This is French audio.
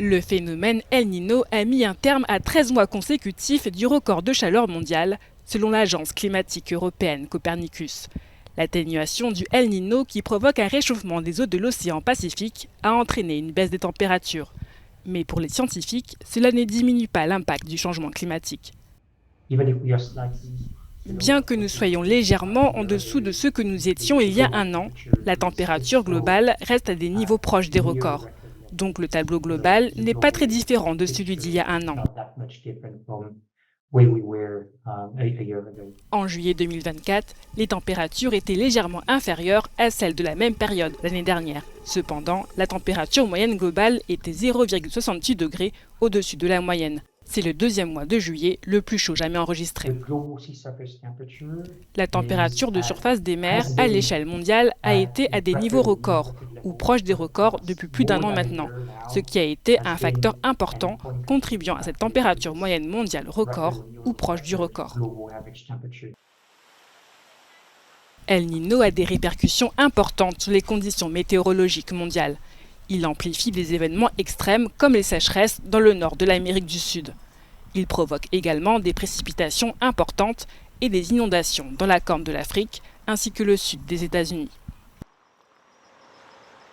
Le phénomène El Niño a mis un terme à 13 mois consécutifs du record de chaleur mondial, selon l'agence climatique européenne Copernicus. L'atténuation du El Niño, qui provoque un réchauffement des eaux de l'océan Pacifique, a entraîné une baisse des températures. Mais pour les scientifiques, cela ne diminue pas l'impact du changement climatique. Bien que nous soyons légèrement en dessous de ce que nous étions il y a un an, la température globale reste à des niveaux proches des records. Donc le tableau global n'est pas très différent de celui d'il y a un an. En juillet 2024, les températures étaient légèrement inférieures à celles de la même période l'année dernière. Cependant, la température moyenne globale était 0,68 degrés au-dessus de la moyenne. C'est le deuxième mois de juillet le plus chaud jamais enregistré. La température de surface des mers à l'échelle mondiale a été à des niveaux records, ou proches des records depuis plus d'un an maintenant, ce qui a été un facteur important contribuant à cette température moyenne mondiale record ou proche du record. El Niño a des répercussions importantes sur les conditions météorologiques mondiales. Il amplifie des événements extrêmes comme les sécheresses dans le nord de l'Amérique du Sud. Il provoque également des précipitations importantes et des inondations dans la Corne de l'Afrique ainsi que le sud des États-Unis.